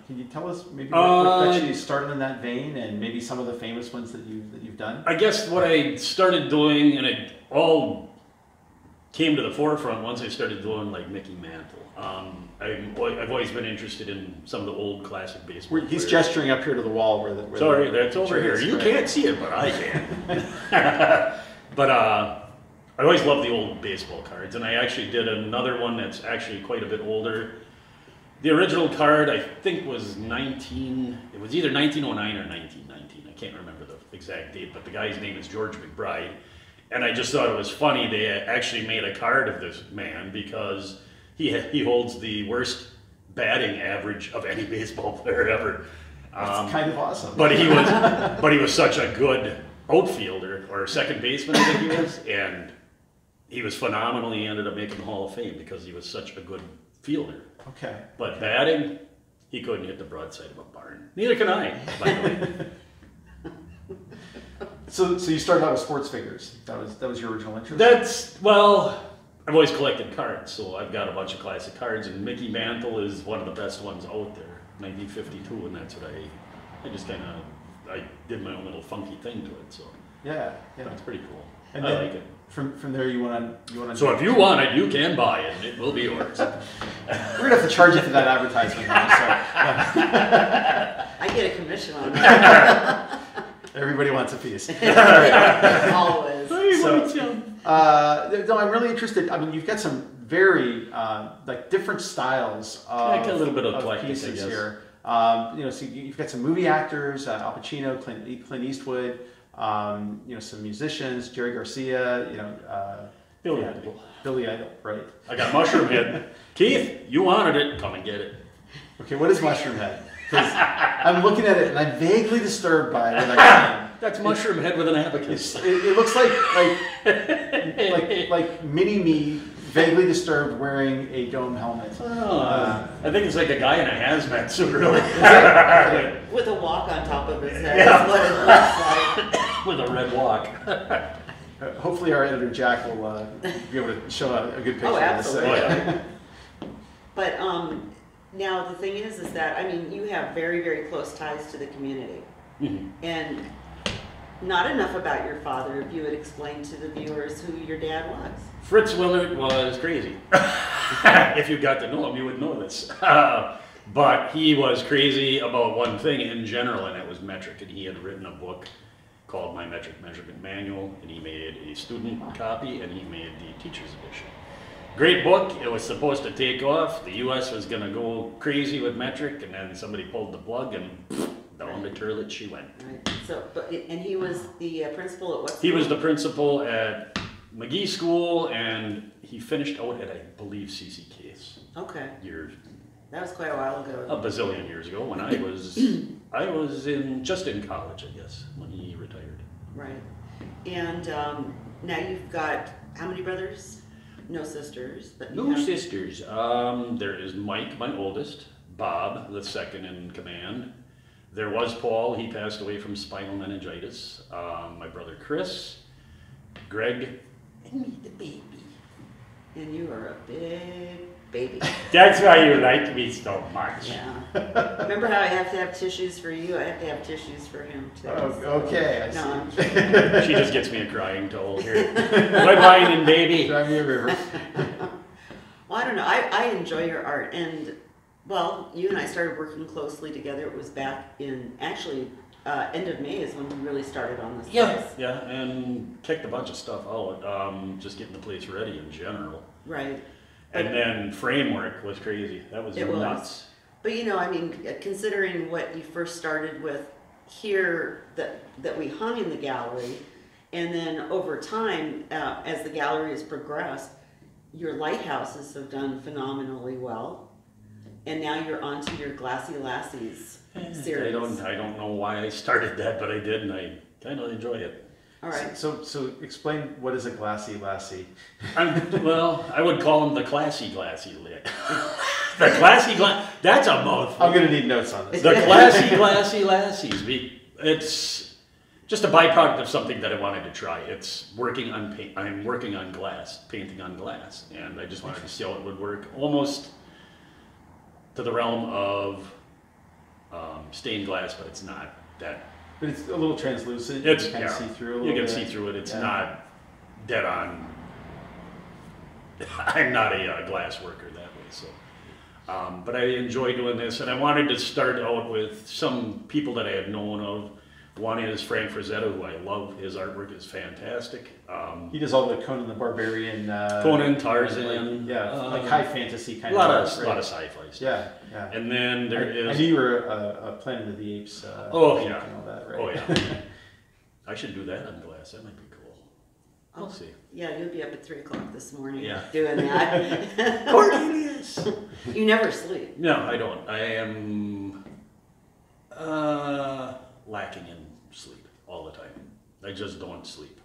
Can you tell us maybe what actually started in that vein, and maybe some of the famous ones that you've done? I guess what I started doing, and it all came to the forefront once I started doing like Mantle. I've always been interested in some of the old classic baseball. He's gesturing up here to the wall where that's over here. You can't see it, but I can. But I always loved the old baseball cards, and I actually did another one that's actually quite a bit older. The original card, I think, was it was either 1909 or 1919. I can't remember the exact date, but the guy's name is George Mcbride. And I just thought it was funny they actually made a card of this man, because he holds the worst batting average of any baseball player ever. That's kind of awesome. But he was such a good outfielder, or second baseman, I think he was, and he was phenomenal. He ended up making the Hall of Fame because he was such a good fielder. Okay. But batting, he couldn't hit the broadside of a barn. Neither can I, by the way. So you started out with sports figures. That was your original interest? I've always collected cards, so I've got a bunch of classic cards, and Mantle is one of the best ones out there, 1952, and that's what I just kind of, I did my own little funky thing to it, so. Yeah. It's pretty cool. And I like it. From there, you want to. So if you want it, you can buy it. It will be yours. We're gonna have to charge you for that advertisement now. I get a commission on that. Everybody wants a piece. Always. No, I'm really interested. I mean, you've got some very different styles of, a little bit of pieces here. So you've got some movie actors, Al Pacino, Clint Eastwood. Some musicians, Jerry Garcia, Billy Idol, right? I got Mushroom Head. Keith, you wanted it. Come and get it. Okay, what is Mushroom Head? Because I'm looking at it and I'm vaguely disturbed by what I got. That's Mushroom Head with an abacus. It looks like mini-me, vaguely disturbed, wearing a dome helmet. I think it's like a guy in a hazmat suit, really. With a walk on top of his head. Yeah. Is what it looks like. With a red walk. Hopefully our editor Jack will be able to show a good picture of this. Absolutely. But now the thing is that, I mean, you have very, very close ties to the community. Mm-hmm. And Not enough about your father, if you would explain to the viewers who your dad was. Fritz Willert was crazy. If you got to know him, you would know this. But he was crazy about one thing in general, and it was metric. And he had written a book called My Metric Measurement Manual, and he made a student copy, and he made the teacher's edition. Great book. It was supposed to take off. The U.S. was going to go crazy with metric, and then somebody pulled the plug, and down the toilet she went. Right. So, and he was the principal at what school? He was the principal at McGee School, and he finished out at, I believe, CCK's. Okay. Years. That was quite a while ago. A bazillion years ago when I was just in college, I guess, when he retired. Right. And now you've got how many brothers? No sisters. But No sisters. There is Mike, my oldest, Bob, the second in command. There was Paul, he passed away from spinal meningitis. My brother Chris, Greg, and me, the baby. And you are a big baby. That's why you like me so much. Yeah. Remember how I have to have tissues for you? I have to have tissues for him too. Oh, okay, I see. No, I'm kidding. She just gets me a crying toll here. Quit whining, baby. Drive me a river. Well, I don't know. I enjoy your art, and well, you and I started working closely together. It was back in actually end of May is when we really started on this place. Yeah, and kicked a bunch of stuff out. Just getting the place ready in general. Right. And then framework was crazy. That was nuts. But you know, I mean, considering what you first started with here, that we hung in the gallery, and then over time, as the gallery has progressed, your lighthouses have done phenomenally well, and now you're onto your Glassy Lassies series. I don't know why I started that, but I did, and I kind of enjoy it. All right. So explain, what is a Glassy Lassie? Well, I would call them the classy Glassy. The classy that's a mouthful. I'm going to need notes on this. The classy Glassy Lassies. It's just a byproduct of something that I wanted to try. It's working on paint. I'm working on glass, painting on glass, and I just wanted to see how it would work, almost to the realm of stained glass, but it's not that. But it's a little translucent. It's, you can see through a little you can bit. see through it. It's not dead on. I'm not a glass worker that way, so. But I enjoy doing this, and I wanted to start out with some people that I had known of. One is Frank Frazetta, who I love. His artwork is fantastic. He does all the Conan the Barbarian. Conan, Tarzan. Like high fantasy kind a lot of sci-fi. stuff. Yeah, yeah. And then there is. I knew you were a Planet of the Apes. And all that, right? Oh yeah. I should do that on glass. That might be cool. We'll see. Yeah, you'll be up at 3 o'clock this morning doing that. Cornelius! You never sleep. No, I don't. I am lacking in sleep all the time. I just don't sleep.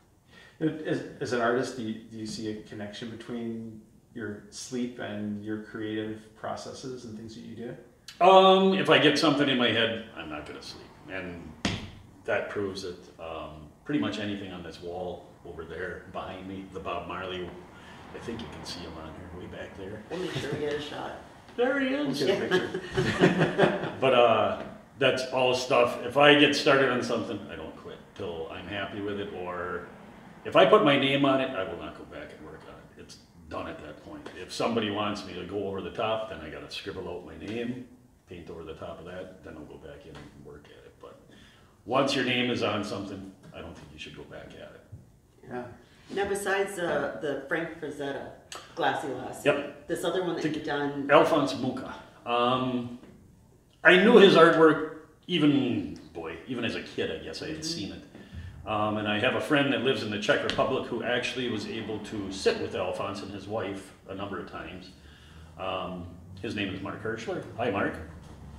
As an artist, do you see a connection between your sleep and your creative processes and things that you do? If I get something in my head, I'm not going to sleep. And that proves it. Pretty much anything on this wall over there behind me, the Bob Marley, I think you can see him on here, way back there. We'll make sure we get a shot. There he is. We'll get a picture. But that's all stuff. If I get started on something, I don't quit till I'm happy with it. Or if I put my name on it, I will not go back and work on it. It's done at that point. If somebody wants me to go over the top, then I got to scribble out my name, paint over the top of that, then I'll go back in and work at it. But once your name is on something, I don't think you should go back at it. Yeah. Now, besides the Frank Frazetta Glassy Lassie, this other one that you've done. Alphonse Mucha. I knew his artwork even as a kid, I guess I had seen it. And I have a friend that lives in the Czech Republic who actually was able to sit with Alphonse and his wife a number of times. His name is Mark Hirschler. Hi, Mark.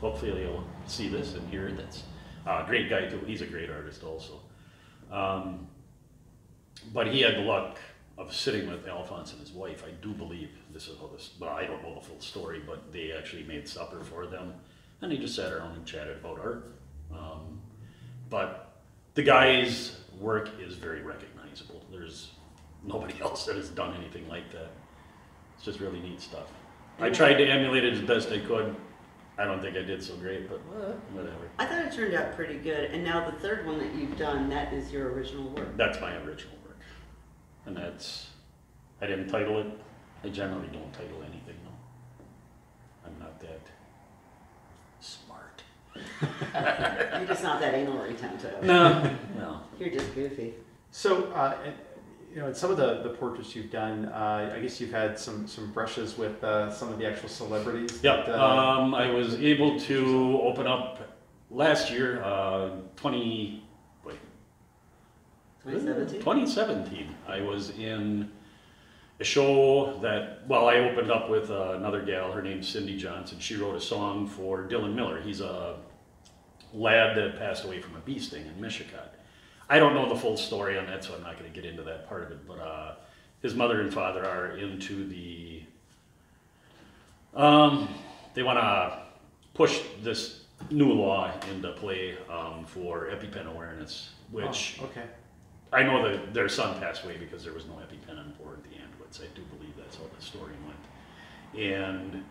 Hopefully you'll see this and hear it. That's a great guy too. He's a great artist also. But he had the luck of sitting with Alphonse and his wife. I do believe this is how this, well, I don't know the full story, but they actually made supper for them. And they just sat around and chatted about art. But the guy's work is very recognizable. There's nobody else that has done anything like that. It's just really neat stuff. I tried to emulate it as best I could. I don't think I did so great, but whatever. I thought it turned out pretty good. And now the third one that you've done, that is your original work. That's my original work. And that's, I didn't title it. I generally don't title anything, though. I'm not that smart. You're just not that anal retentive. No, no. You're just goofy. So, you know, in some of the portraits you've done, I guess you've had some brushes with some of the actual celebrities. Yep. That, I was able to open up last year, 2017. I was in a show that, well, I opened up with another gal. Her name's Cindy Johnson. She wrote a song for Dylan Miller. He's a lad that passed away from a bee sting in Michigan. I don't know the full story on that, so I'm not going to get into that part of it, but his mother and father are into the, they want to push this new law into play for EpiPen awareness, which okay. I know that their son passed away because there was no EpiPen on board the ambulance. I do believe that's how the story went. And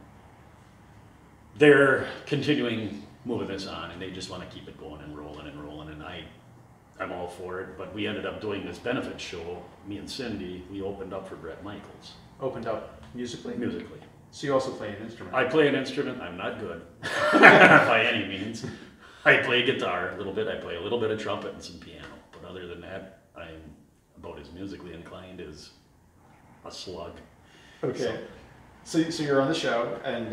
they're continuing moving this on, and they just want to keep it going and rolling, and I'm all for it, but we ended up doing this benefit show, me and Cindy. We opened up for Bret Michaels. Opened up musically? Musically. So you also play an instrument? I play an instrument. I'm not good by any means. I play guitar a little bit. I play a little bit of trumpet and some piano. But other than that, I'm about as musically inclined as a slug. Okay. So you're on the show, and...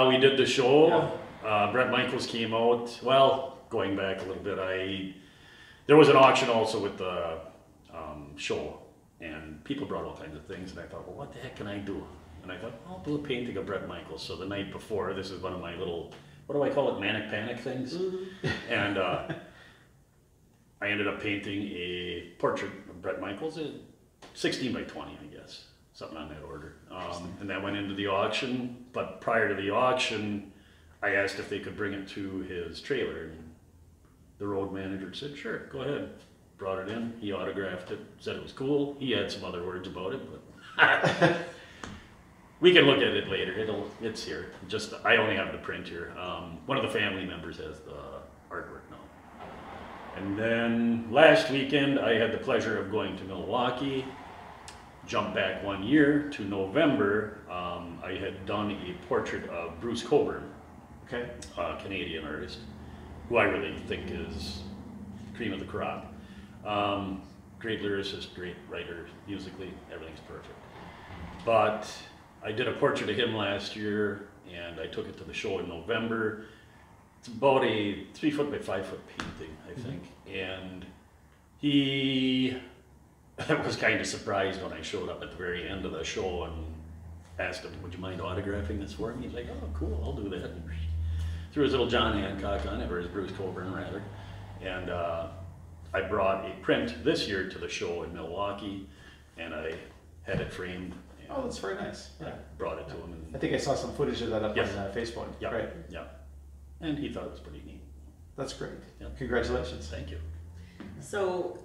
we did the show. Yeah. Bret Michaels came out. Well, going back a little bit, there was an auction also with the show, and people brought all kinds of things, and I thought, well, what the heck can I do? And I thought, I'll do a painting of Bret Michaels. So the night before, this is one of my little, what do I call it, manic panic things? Mm-hmm. And I ended up painting a portrait of Bret Michaels, 16 by 20, I guess, something on that order. And that went into the auction, but prior to the auction, I asked if they could bring it to his trailer, and the road manager said, sure, go ahead. Brought it in, he autographed it, said it was cool. He had some other words about it, but we can look at it later. It's here. Just, I only have the print here. One of the family members has the artwork now. And then last weekend, I had the pleasure of going to Milwaukee. Jump back 1 year to November. I had done a portrait of Bruce Coburn, okay, a Canadian artist, who I really think is cream of the crop. Great lyricist, great writer, musically, everything's perfect. But I did a portrait of him last year, and I took it to the show in November. It's about a 3 foot by 5 foot painting, I think. And he was kind of surprised when I showed up at the very end of the show and asked him, would you mind autographing this for me? He's like, oh, cool, I'll do that. And threw his little John Hancock on it, or his Bruce Coburn rather. And I brought a print this year to the show in Milwaukee, and I had it framed. Oh, that's very nice. Yeah. I brought it to him. And I think I saw some footage of that up yes. on Facebook. Yeah, right. yeah. And he thought it was pretty neat. That's great. Yeah. Congratulations. Thank you. So,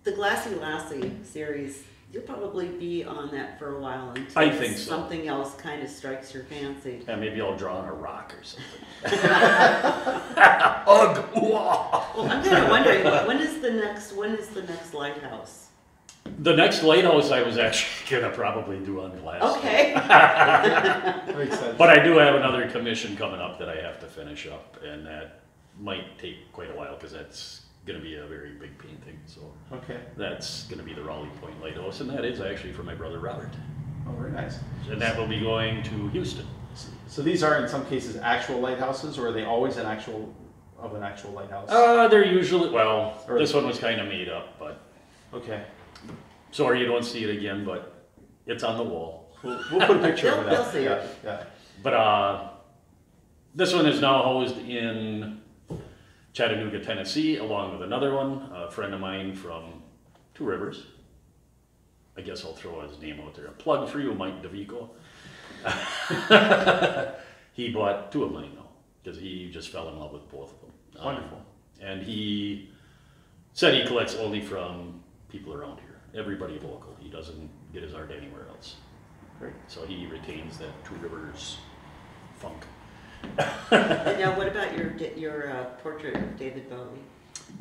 the Glassy Lassi series, you'll probably be on that for a while until I think so. Something else kind of strikes your fancy. Yeah, maybe I'll draw on a rock or something. Ugh! Well, I'm kind of wondering, when is the next lighthouse? The next lighthouse I was actually gonna probably do on Glassy. Okay. Makes sense. But I do have another commission coming up that I have to finish up, and that might take quite a while because that's going to be a very big painting. So okay, that's going to be the Raleigh Point Lighthouse, and that is actually for my brother Robert. Oh, very nice. And that will be going to Houston. So these are in some cases actual lighthouses, or are they always an actual lighthouse? They're usually, well, this one was kind of made up, but okay. Sorry you don't see it again, but it's on the wall. We'll put a picture of it They'll up. see Yeah, it. yeah. But this one is now housed in Chattanooga, Tennessee, along with another one, a friend of mine from Two Rivers. I guess I'll throw his name out there. A plug for you, Mike DeVico. He bought two of mine now, because he just fell in love with both of them. Wonderful. And he said he collects only from people around here, everybody local. He doesn't get his art anywhere else. Great. So he retains that Two Rivers funk. And now, what about your portrait of David Bowie?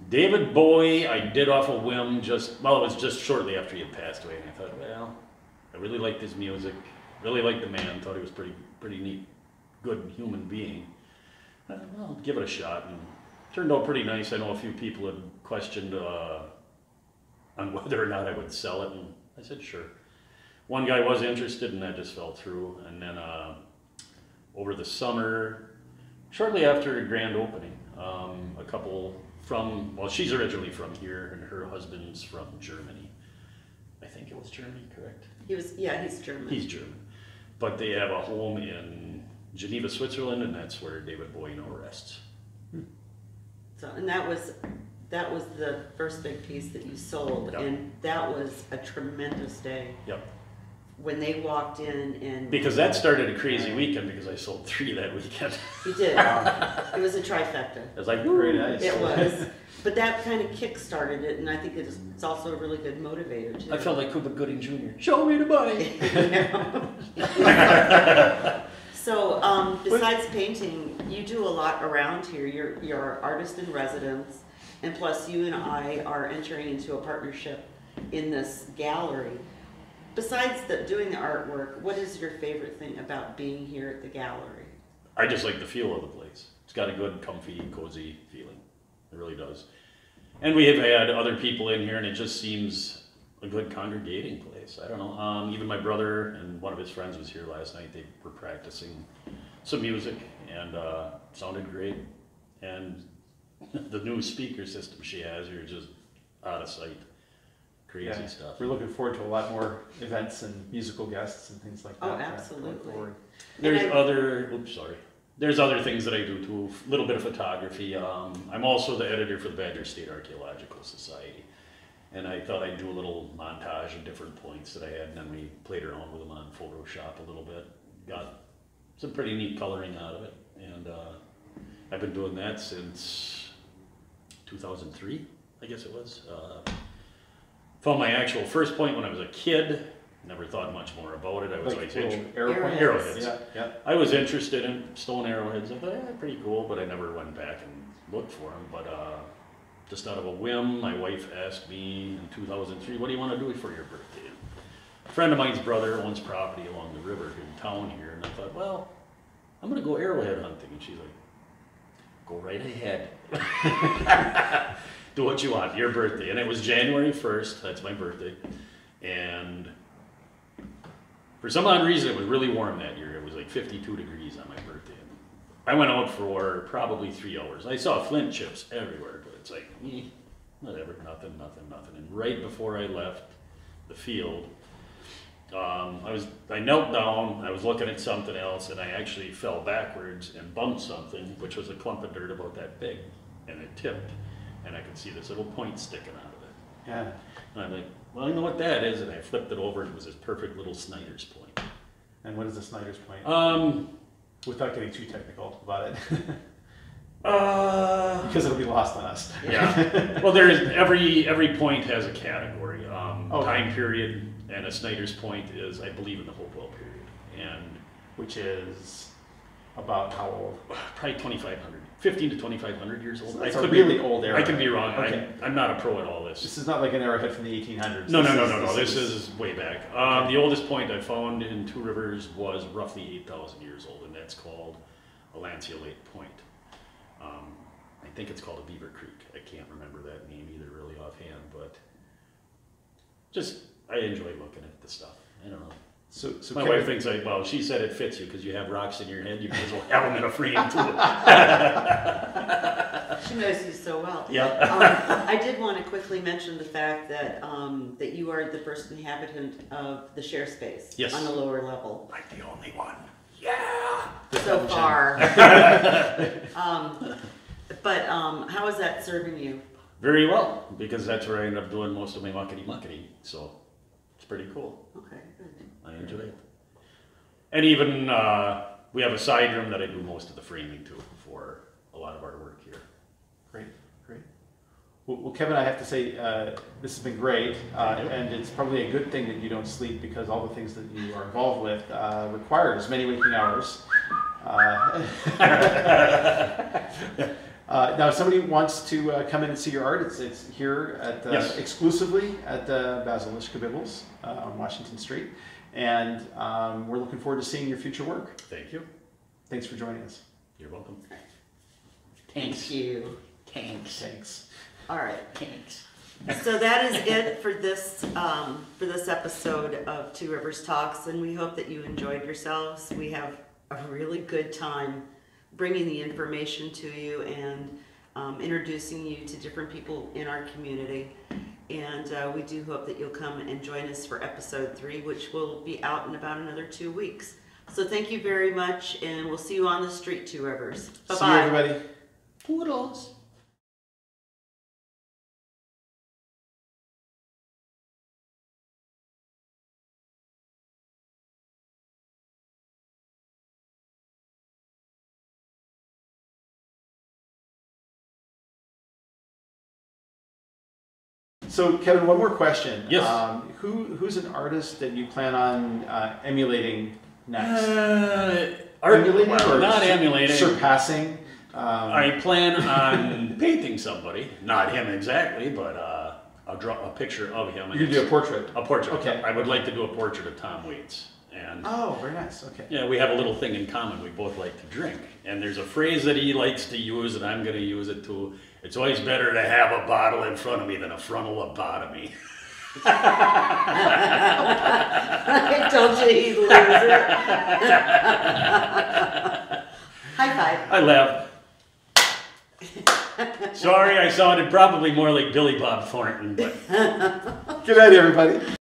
David Bowie, I did off a whim it was just shortly after he had passed away, and I thought, well, I really liked his music, really liked the man, thought he was pretty neat, good human being. I thought, well, give it a shot, and it turned out pretty nice. I know a few people had questioned on whether or not I would sell it, and I said sure. One guy was interested, and that just fell through, and then over the summer, shortly after a grand opening, a couple she's originally from here, and her husband's from Germany. I think it was Germany, correct? He's German. He's German. But they have a home in Geneva, Switzerland, and that's where David Bowie now rests. So, and that was the first big piece that you sold, Yep. and that was a tremendous day. Yep. When they walked in and... Because that started a crazy weekend, because I sold 3 that weekend. You did. It was a trifecta. It was like, Very nice. It was. But that kind of kick-started it, and I think it's also a really good motivator, too. I felt like Cuba Gooding Jr. Show me the money! So, besides painting, you do a lot around here. You're an artist in residence, and plus you and I are entering into a partnership in this gallery. Besides doing the artwork, what is your favorite thing about being here at the gallery? I just like the feel of the place. It's got a good, comfy, cozy feeling. It really does. And we have had other people in here, and it just seems a good congregating place. I don't know. Even my brother and one of his friends was here last night. They were practicing some music, and sounded great. And the new speaker system she has here is just out of sight. Crazy stuff. We're looking forward to a lot more events and musical guests and things like that. Oh, absolutely. There's other things that I do too, a little bit of photography. I'm also the editor for the Badger State Archaeological Society. And I thought I'd do a little montage of different points that I had, and then we played around with them on Photoshop a little bit. Got some pretty neat coloring out of it. And I've been doing that since 2003, I guess it was. Found my actual first point when I was a kid. Never thought much more about it. I was always interested. Arrowheads. Yeah. I was interested in stone arrowheads. I thought, yeah, pretty cool, but I never went back and looked for them. But just out of a whim, my wife asked me in 2003, "What do you want to do for your birthday?" And a friend of mine's brother owns property along the river in town here, and I thought, well, I'm going to go arrowhead hunting. And she's like, "Go right ahead." Do what you want, your birthday. And it was January 1st, that's my birthday. And for some odd reason, it was really warm that year. It was like 52 degrees on my birthday. I went out for probably 3 hours. I saw flint chips everywhere, but it's like, whatever, nothing. And right before I left the field, I knelt down, I was looking at something else, and I actually fell backwards and bumped something, which was a clump of dirt about that big, and it tipped. And I could see this little point sticking out of it. Yeah. And I'm like, well, I know what that is. And I flipped it over, and it was this perfect little Snyder's point. And what is the Snyder's point? Without getting too technical about it. Because it'll be lost on us. Yeah. Well, every point has a category. Okay. Time period, and a Snyder's point is, I believe, in the Hopewell period. And Which is about how old? Probably 2,500. 15 to 2,500 years old. So that's a really old arrowhead. I could be wrong. Okay. I'm not a pro at all this. This is not like an arrowhead from the 1800s. No. This is way back. The oldest point I found in Two Rivers was roughly 8,000 years old, and that's called a lanceolate point. I think it's called a Beaver Creek. I can't remember that name either really offhand, but I enjoy looking at the stuff. I don't know. So my wife thinks well, she said it fits you because you have rocks in your head. You might as well have them in a frame too. She knows you so well. Yeah. I did want to quickly mention the fact that that you are the first inhabitant of the share space on the lower level. I'm the only one. Yeah. So far. But how is that serving you? Very well, because that's where I end up doing most of my muckety. So it's pretty cool. Okay, good. I enjoy it. And even we have a side room that I do most of the framing to for a lot of our work here. Great. Well, Kevin, I have to say this has been great, and it's probably a good thing that you don't sleep because all the things that you are involved with require as many waking hours Now, if somebody wants to come in and see your art, it's here at Yes. exclusively at Basil Ishkabibbles on Washington Street, and we're looking forward to seeing your future work. Thank you. Thanks for joining us. You're welcome. Thank you. Thanks. All right. Thanks. So that is it for this episode of Two Rivers Talks, and we hope that you enjoyed yourselves. We have a really good time bringing the information to you and introducing you to different people in our community. And we do hope that you'll come and join us for episode 3, which will be out in about another 2 weeks. So thank you very much, and we'll see you on the street, Two Rivers. Bye-bye. See you, everybody. Poodles. So, Kevin, one more question. Yes. Who's an artist that you plan on emulating next? Emulating or not emulating. surpassing? I plan on painting somebody, not him exactly, but I'll draw a picture of him. You're gonna do a portrait. A portrait. Okay. I would like to do a portrait of Tom Waits. And Oh, very nice. Okay. yeah, we have a little thing in common. We both like to drink. And there's a phrase that he likes to use, and I'm going to use it too. It's always better to have a bottle in front of me than a frontal lobotomy. I told you he'd lose it. High five. I laugh. Sorry, I sounded probably more like Billy Bob Thornton, but Good night, everybody.